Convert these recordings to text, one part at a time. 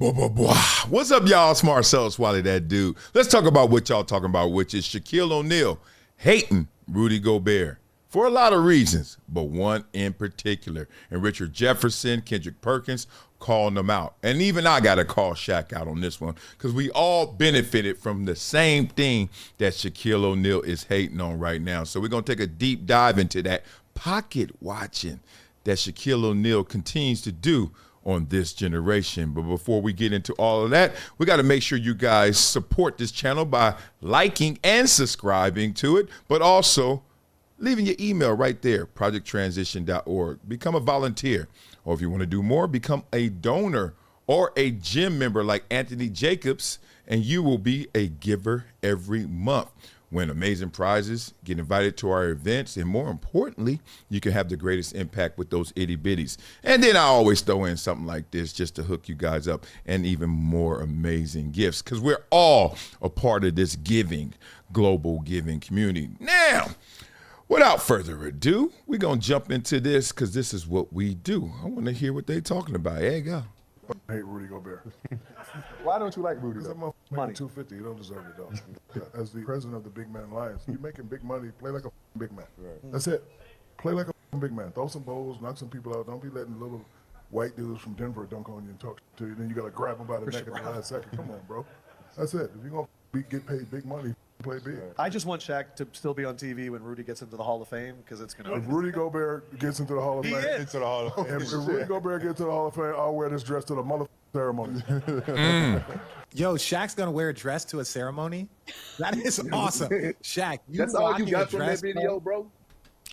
What's up, y'all? It's Marcellus Wiley, that dude. Let's talk about what y'all talking about, which is Shaquille O'Neal hating Rudy Gobert for a lot of reasons, but one in particular. And Richard Jefferson, Kendrick Perkins calling them out. And even I got to call Shaq out on this one because we all benefited from the same thing that Shaquille O'Neal is hating on right now. So we're going to take a deep dive into that pocket watching that Shaquille O'Neal continues to do on this generation. But before we get into all of that, we got to make sure you guys support this channel by liking and subscribing to it, but also leaving your email right there, projecttransition.org. Become a volunteer, or if you want to do more, become a donor or a gym member like Anthony Jacobs, and you will be a giver every month. Win amazing prizes, get invited to our events, and more importantly, you can have the greatest impact with those itty bitties. And then I always throw in something like this just to hook you guys up and even more amazing gifts because we're all a part of this giving, global giving community. Now, without further ado, we're going to jump into this because this is what we do. I want to hear what they're talking about. There you go. I hate Rudy Gobert. Why don't you like Rudy? Because I'm Money. making $250. You don't deserve it, though. As the president of the Big Man Alliance, you're making big money. Play like a big man. Right. That's it. Play like a big man. Throw some bowls, knock some people out. Don't be letting little white dudes from Denver dunk on you and talk to you. Then you got to grab them by the neck at the last second. Come on, bro. That's it. If you're going to get paid big money, play big. I just want Shaq to still be on TV when Rudy gets into the Hall of Fame because it's going to. If Rudy Gobert gets into the Hall of Fame, Into the Hall of Fame. If Rudy Gobert gets to the Hall of Fame, I'll wear this dress to the mother ceremony. Yo, Shaq's gonna wear a dress to a ceremony? That is awesome. Shaq, That's all you got from that video, bro?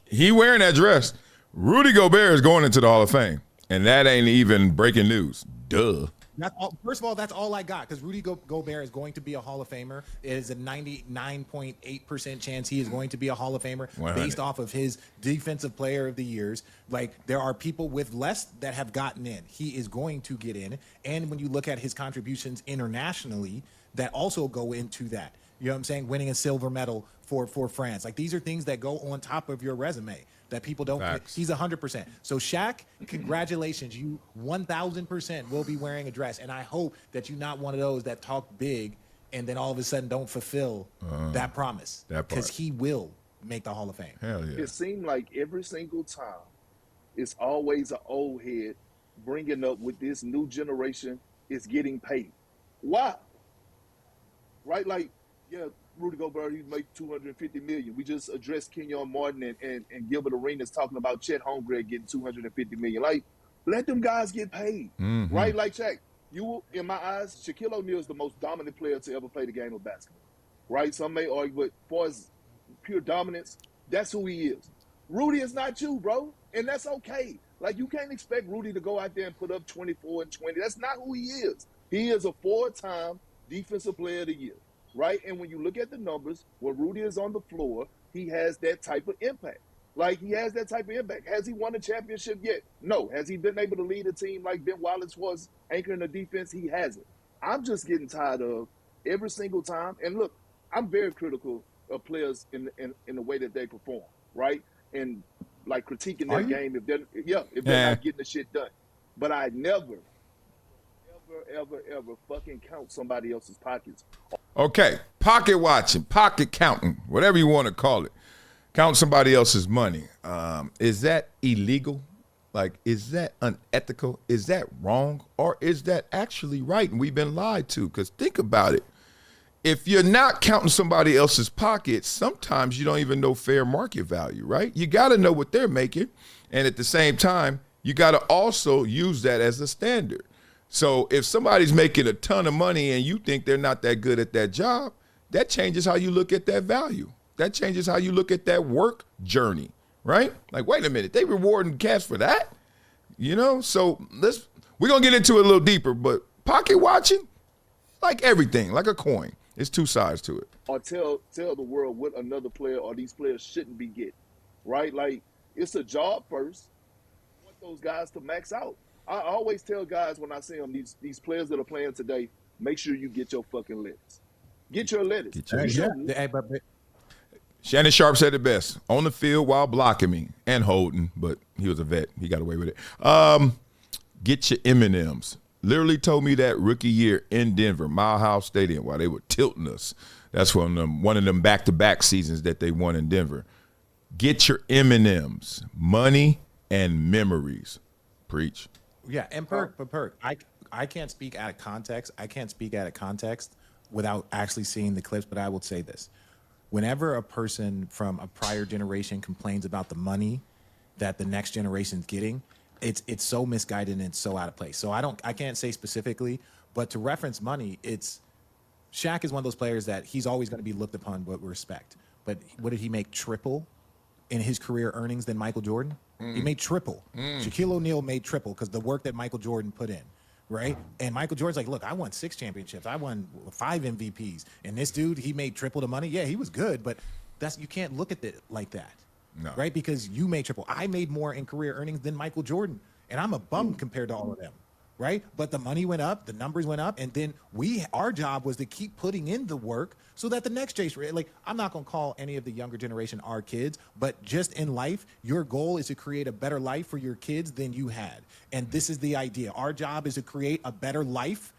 He wearing that dress. Rudy Gobert is going into the Hall of Fame, and that ain't even breaking news. Duh. That's all, first of all, that's all I got because Rudy Gobert is going to be a Hall of Famer. It is a 99.8% chance he is going to be a Hall of Famer 100. Based off of his defensive player of the years. Like, there are people with less that have gotten in. He is going to get in. And when you look at his contributions internationally, that also go into that. You know what I'm saying? Winning a silver medal for France. Like, these are things that go on top of your resume that people don't. Facts. He's 100%. So Shaq, congratulations. You 1,000% will be wearing a dress. And I hope that you're not one of those that talk big and then all of a sudden don't fulfill that promise. That part. Because he will make the Hall of Fame. Hell yeah. It seemed like every single time, it's always an old head bringing up with this new generation is getting paid. Why? Right? Like, yeah, Rudy Gobert, he make $250 million. We just addressed Kenyon Martin and Gilbert Arenas talking about Chet Holmgren getting $250 million. Like, let them guys get paid, right? Like, Shaq, you, in my eyes, Shaquille O'Neal is the most dominant player to ever play the game of basketball, right? Some may argue, but as far as pure dominance, that's who he is. Rudy is not you, bro, and that's okay. Like, you can't expect Rudy to go out there and put up 24 and 20. That's not who he is. He is a four-time defensive player of the year. Right? And when you look at the numbers, when Rudy is on the floor, he has that type of impact. Like, he has that type of impact. Has he won a championship yet? No. Has he been able to lead a team like Ben Wallace was anchoring the defense? He hasn't. I'm just getting tired of every single time. And look, I'm very critical of players in the way that they perform, right? And like critiquing their game if they're not getting the shit done. But I never fucking count somebody else's pockets. Okay, pocket watching, pocket counting, whatever you want to call it. Count somebody else's money. Is that illegal? Like, is that unethical? Is that wrong? Or is that actually right and we've been lied to? Because think about it. If you're not counting somebody else's pockets, sometimes you don't even know fair market value, right? You got to know what they're making. And at the same time, you got to also use that as a standard. So if somebody's making a ton of money and you think they're not that good at that job, that changes how you look at that value. That changes how you look at that work journey, right? Like, wait a minute, they rewarding cash for that? You know, so we're going to get into it a little deeper, but pocket watching, like everything, like a coin, it's two sides to it. Or tell the world what another player or these players shouldn't be getting, right? Like, it's a job first. I want those guys to max out. I always tell guys when I see them, these players that are playing today, make sure you get your fucking letters. Get your letters. Shannon Sharp said it best. On the field while blocking me and holding, but he was a vet. He got away with it. Get your M&Ms. literally told me that rookie year in Denver, Mile High Stadium, while they were tilting us. That's one of them back-to-back seasons that they won in Denver. Get your M&Ms, money and memories. Preach. Yeah, and Perk, I can't speak out of context. I can't speak out of context without actually seeing the clips, but I will say this. Whenever a person from a prior generation complains about the money that the next generation's getting, it's so misguided and it's so out of place. So I can't say specifically, but to reference money, Shaq is one of those players that he's always going to be looked upon with respect. But what did he make triple in his career earnings than Michael Jordan? He made triple. Shaquille O'Neal made triple because the work that Michael Jordan put in, right? And Michael Jordan's like, look, I won 6 championships. I won 5 MVPs. And this dude, he made triple the money. Yeah, he was good, but you can't look at it like that, right? Because you made triple. I made more in career earnings than Michael Jordan, and I'm a bum compared to all of them, right? But the money went up, the numbers went up, and then our job was to keep putting in the work so that the next generation, like, I'm not going to call any of the younger generation our kids, but just in life, your goal is to create a better life for your kids than you had. And this is the idea. Our job is to create a better life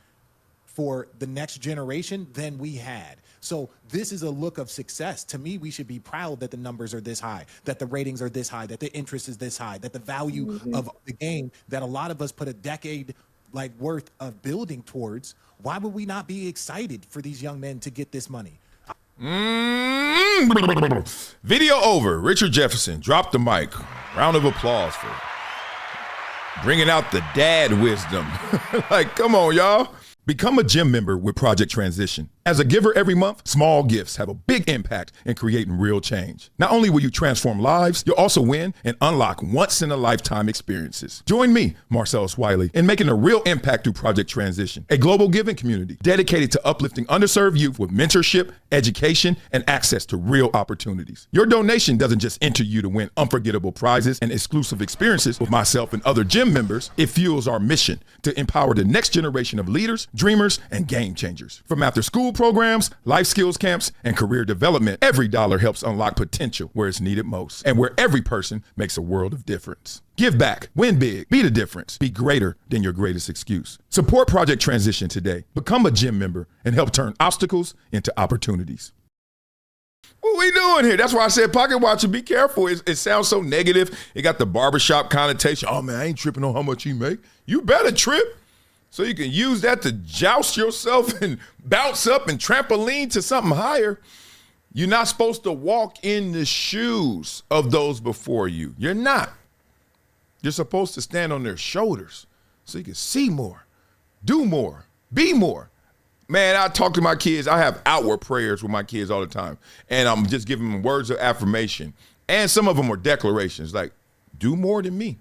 for the next generation than we had. So this is a look of success. To me, we should be proud that the numbers are this high, that the ratings are this high, that the interest is this high, that the value of the game that a lot of us put a decade worth of building towards. Why would we not be excited for these young men to get this money? Video over. Richard Jefferson dropped the mic. Round of applause for bringing out the dad wisdom. Like, come on, y'all. Become a gym member with Project Transition. As a giver every month, small gifts have a big impact in creating real change. Not only will you transform lives, you'll also win and unlock once-in-a-lifetime experiences. Join me, Marcellus Wiley, in making a real impact through Project Transition, a global giving community dedicated to uplifting underserved youth with mentorship, education, and access to real opportunities. Your donation doesn't just enter you to win unforgettable prizes and exclusive experiences with myself and other gym members. It fuels our mission to empower the next generation of leaders, dreamers, and game changers. From after-school programs, life skills camps, and career development, every dollar helps unlock potential where it's needed most and where every person makes a world of difference. Give back, win big, be the difference, be greater than your greatest excuse. Support Project Transition today. Become a gym member and help turn obstacles into opportunities. What we doing here? That's why I said pocket watcher, be careful. It sounds so negative. It got the barbershop connotation. Oh, man, I ain't tripping on how much he make. You better trip. So you can use that to joust yourself and bounce up and trampoline to something higher. You're not supposed to walk in the shoes of those before you. You're not. You're supposed to stand on their shoulders so you can see more, do more, be more. Man, I talk to my kids. I have outward prayers with my kids all the time. And I'm just giving them words of affirmation. And some of them are declarations like, do more than me.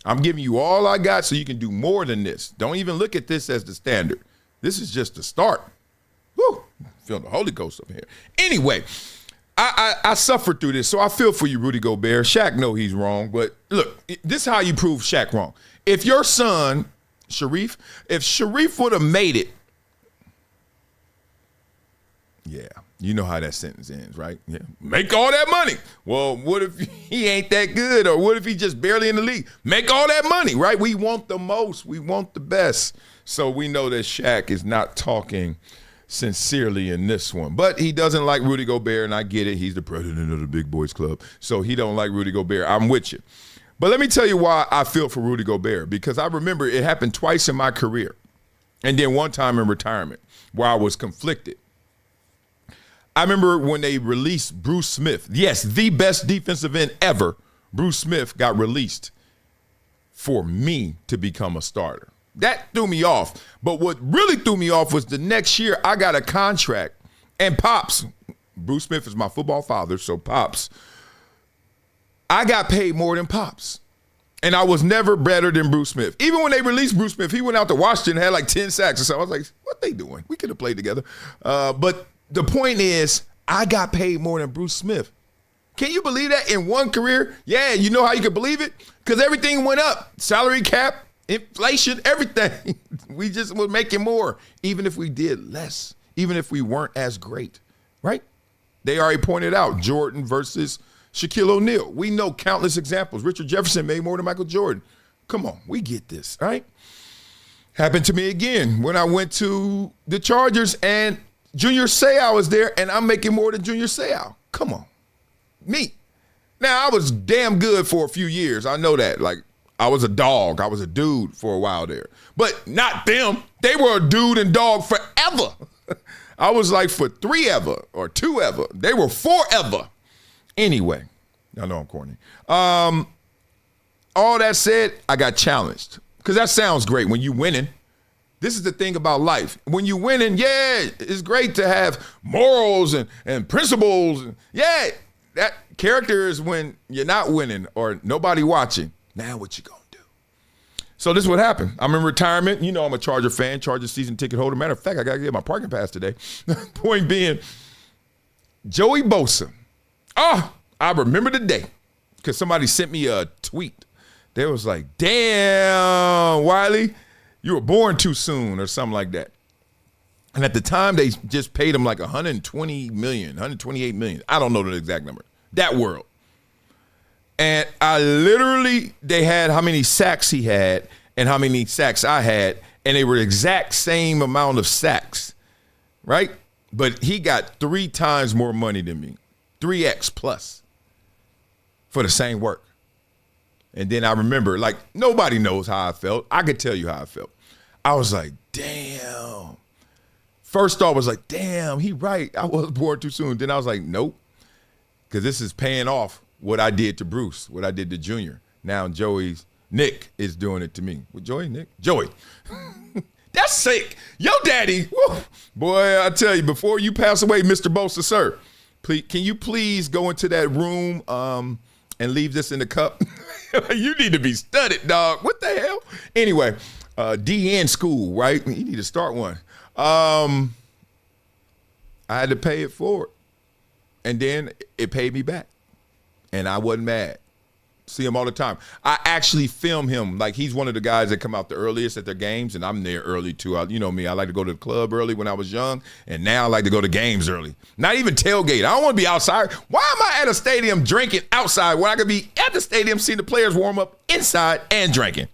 I'm giving you all I got so you can do more than this. Don't even look at this as the standard. This is just the start. Woo, feeling the Holy Ghost up here. Anyway, I suffered through this, so I feel for you, Rudy Gobert. Shaq know he's wrong, but look, this is how you prove Shaq wrong. If your son, if Sharif would have made it, yeah, you know how that sentence ends, right? Yeah. Make all that money. Well, what if he ain't that good? Or what if he just barely in the league? Make all that money, right? We want the most. We want the best. So we know that Shaq is not talking sincerely in this one. But he doesn't like Rudy Gobert, and I get it. He's the president of the Big Boys Club. So he don't like Rudy Gobert. I'm with you. But let me tell you why I feel for Rudy Gobert, because I remember it happened twice in my career. And then one time in retirement where I was conflicted. I remember when they released Bruce Smith. Yes, the best defensive end ever. Bruce Smith got released for me to become a starter. That threw me off. But what really threw me off was the next year I got a contract. And Pops, Bruce Smith is my football father, so Pops, I got paid more than Pops. And I was never better than Bruce Smith. Even when they released Bruce Smith, he went out to Washington and had like 10 sacks or something. I was like, what they doing? We could have played together. But the point is, I got paid more than Bruce Smith. Can you believe that in one career? Yeah, you know how you can believe it? Because everything went up. Salary cap, inflation, everything. We just were making more, even if we did less, even if we weren't as great, right? They already pointed out Jordan versus Shaquille O'Neal. We know countless examples. Richard Jefferson made more than Michael Jordan. Come on, we get this, right? Happened to me again when I went to the Chargers and Junior Seau was there, and I'm making more than Junior Seau. Come on. Me. Now, I was damn good for a few years. I know that. Like, I was a dog. I was a dude for a while there. But not them. They were a dude and dog forever. I was like for 3 ever or 2 ever. They were 4 ever. Anyway, I know I'm corny. All that said, I got challenged. Because that sounds great when you winning. This is the thing about life. When you winning, yeah, it's great to have morals and principles. Yeah, that character is when you're not winning or nobody watching. Now what you gonna do? So this is what happened. I'm in retirement. You know I'm a Charger fan, Charger season ticket holder. Matter of fact, I got to get my parking pass today. Point being, Joey Bosa. I remember the day because somebody sent me a tweet. They was like, damn, Wiley, you were born too soon or something like that. And at the time, they just paid him like $120 million, $128 million. I don't know the exact number. That world. And they had how many sacks he had and how many sacks I had, and they were the exact same amount of sacks, right? But he got 3 times more money than me, 3X plus for the same work. And then I remember, like, nobody knows how I felt. I could tell you how I felt. I was like, damn. First thought was like, damn, he right. I was born too soon. Then I was like, nope. Because this is paying off what I did to Bruce, what I did to Junior. Now Nick is doing it to me. With Joey, Nick? Joey. That's sick. Yo, daddy. Woo. Boy, I tell you, before you pass away, Mr. Bosa, sir, please, can you please go into that room and leave this in the cup? You need to be studied, dog. What the hell? Anyway, DN school, right? You need to start one. I had to pay it forward. And then it paid me back. And I wasn't mad. See him all the time. I actually film him. Like, he's one of the guys that come out the earliest at their games, and I'm there early too. You know me. I like to go to the club early when I was young, and now I like to go to games early. Not even tailgate. I don't want to be outside. Why am I at a stadium drinking outside when I could be at the stadium seeing the players warm up inside and drinking?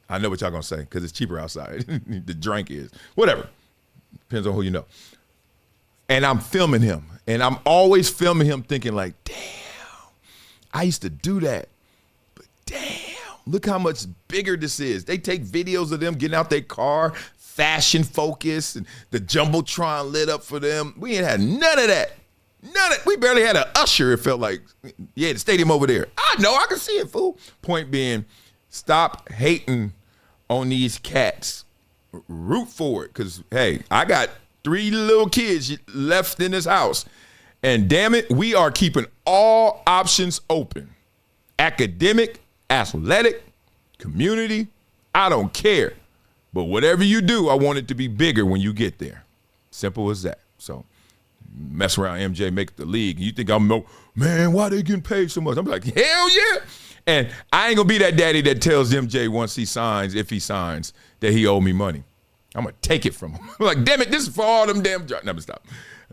I know what y'all going to say, because it's cheaper outside. The drink is. Whatever. Depends on who you know. And I'm filming him, and I'm always filming him thinking like, damn, I used to do that. But damn, look how much bigger this is. They take videos of them getting out their car, fashion focused, and the Jumbotron lit up for them. We ain't had none of that. We barely had an usher, it felt like. Yeah, the stadium over there. I know, I can see it, fool. Point being, stop hating on these cats. Root for it, because, hey, I got 3 little kids left in this house. And damn it, we are keeping all options open. Academic, athletic, community, I don't care. But whatever you do, I want it to be bigger when you get there. Simple as that. So mess around, MJ, make the league. You think I'm man, why they getting paid so much? I'm like, hell yeah. And I ain't gonna be that daddy that tells MJ once he signs, if he signs, that he owe me money. I'm gonna take it from him. I'm like, damn it, this is for all them damn jobs. Never stop.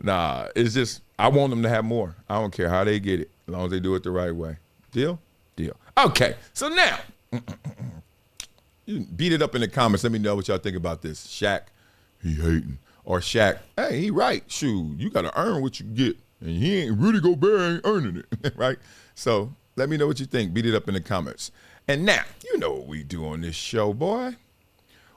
Nah, it's just, I want them to have more. I don't care how they get it, as long as they do it the right way. Deal? Deal. Okay, so now, you beat it up in the comments. Let me know what y'all think about this. Shaq, he hating. Or Shaq, hey, he right. Shoot, you got to earn what you get. And Rudy Gobert ain't earning it, right? So let me know what you think. Beat it up in the comments. And now, you know what we do on this show, boy.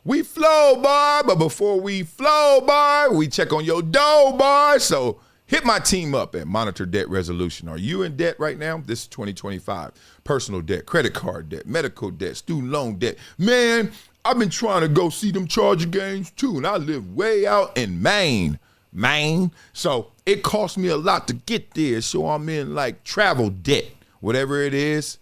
We flow, boy, but before we flow, boy, we check on your dough, boy. So hit my team up at Monitor Debt Resolution. Are you in debt right now? This is 2025. Personal debt, credit card debt, medical debt, student loan debt. Man, I've been trying to go see them Charger games too, and I live way out in Maine. So it cost me a lot to get there, so I'm in like travel debt. Whatever it is,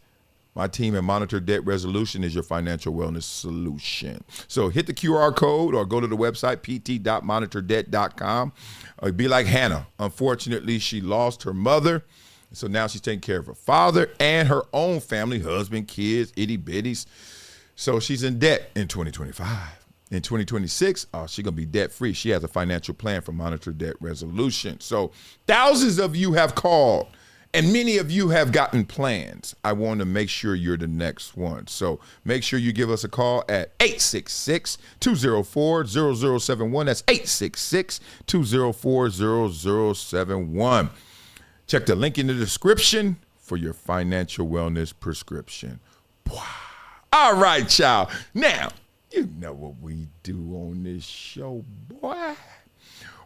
my team at Monitor Debt Resolution is your financial wellness solution. So hit the QR code or go to the website, pt.monitordebt.com. Be like Hannah. Unfortunately, she lost her mother, so now she's taking care of her father and her own family, husband, kids, itty bitties. So she's in debt in 2025. In 2026, she's going to be debt-free. She has a financial plan for Monitor Debt Resolution. So thousands of you have called And many of you have gotten plans. I want to make sure you're the next one. So make sure you give us a call at 866-204-0071. That's 866-204-0071. Check the link in the description for your financial wellness prescription. All right, y'all. Now, you know what we do on this show, boy.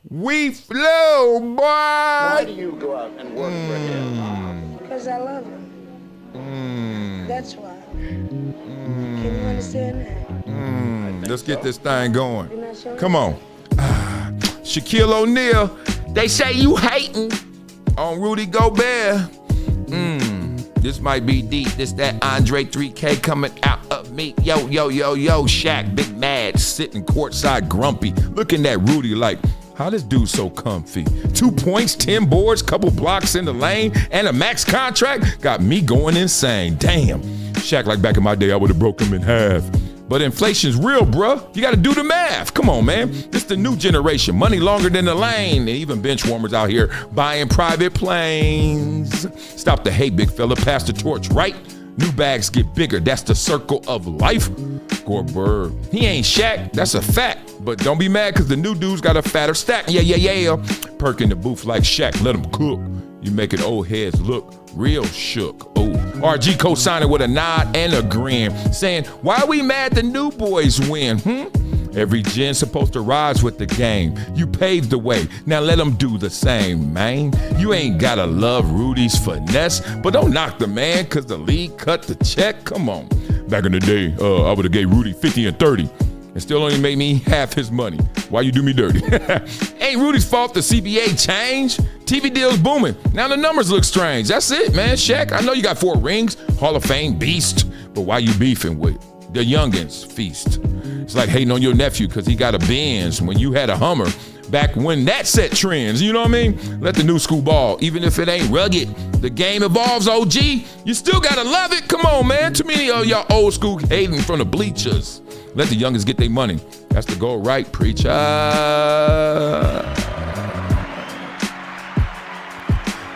We flow, boy. Why do you go out and work for him? Because I love him. That's why. Can you understand that? Let's get this thing going. Come on. Shaquille O'Neal, they say you hating on Rudy Gobert. This might be deep. This that Andre 3K coming out of me. Yo, Shaq, big mad, sitting courtside grumpy, looking at Rudy like, how this dude so comfy? 2 points, 10 boards, couple blocks in the lane, and a max contract got me going insane. Damn. Shaq, like back in my day, I would have broke him in half. But inflation's real, bruh. You gotta do the math. Come on, man. This the new generation. Money longer than the lane. Even bench warmers out here buying private planes. Stop the hate, big fella. Pass the torch, right? New bags get bigger. That's the circle of life. Gobert, he ain't Shaq. That's a fact. But don't be mad because the new dude's got a fatter stack. Yeah. Perk in the booth like Shaq. Let him cook. You making old heads look real shook. Oh, RG co-signing with a nod and a grin, saying, why we mad the new boys win? Every gen supposed to rise with the game. You paved the way. Now let them do the same, man. You ain't gotta love Rudy's finesse, but don't knock the man because the league cut the check. Come on. Back in the day, I would have gave Rudy 50 and 30 and still only made me half his money. Why you do me dirty? Ain't Rudy's fault the CBA changed. TV deals booming. Now the numbers look strange. That's it, man. Shaq, I know you got 4 rings, Hall of Fame beast, but why you beefing with the youngins feast? It's like hating on your nephew because he got a Benz when you had a Hummer back when that set trends. You know what I mean? Let the new school ball, even if it ain't rugged. The game evolves, OG. You still gotta love it. Come on, man. Too many of y'all old school hating from the bleachers. Let the youngest get their money. That's the goal, right, preacher?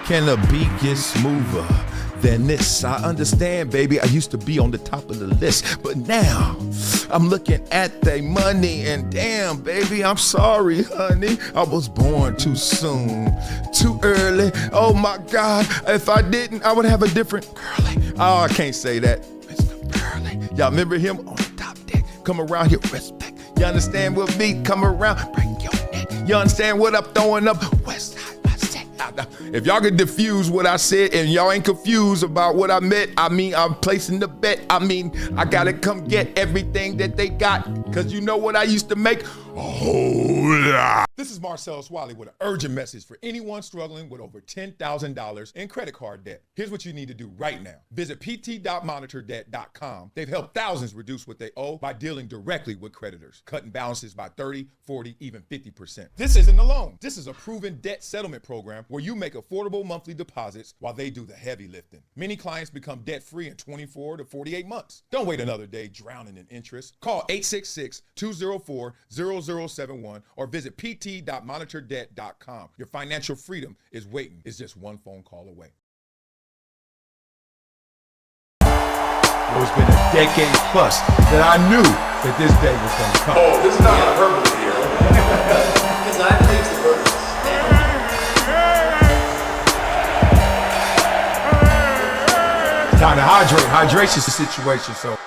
Can a beat get smoother than this? I understand, baby. I used to be on the top of the list, but now I'm looking at they money and damn, baby, I'm sorry, honey. I was born too soon, too early. Oh my God, if I didn't, I would have a different girlie. Oh, I can't say that. Mr. Burley. Y'all remember him on the top deck? Come around here, respect. You understand what me? Come around, break your neck. You understand what I'm throwing up? West side. If y'all can diffuse what I said and y'all ain't confused about what I meant, I mean, I'm placing the bet. I mean, I gotta come get everything that they got. Cause you know what I used to make? A whole lot. This is Marcellus Wiley with an urgent message for anyone struggling with over $10,000 in credit card debt. Here's what you need to do right now. Visit pt.monitordebt.com. They've helped thousands reduce what they owe by dealing directly with creditors, cutting balances by 30, 40, even 50%. This isn't a loan. This is a proven debt settlement program where you make affordable monthly deposits while they do the heavy lifting. Many clients become debt-free in 24 to 48 months. Don't wait another day drowning in interest. Call 866-204-0071 or visit pt.monitordebt.com. Your financial freedom is waiting. It's just one phone call away. It's been a decade plus that I knew that this day was going to come. Oh, this is not hyperbole here. Because I think the verse. Time to hydrate. Hydration's the situation, so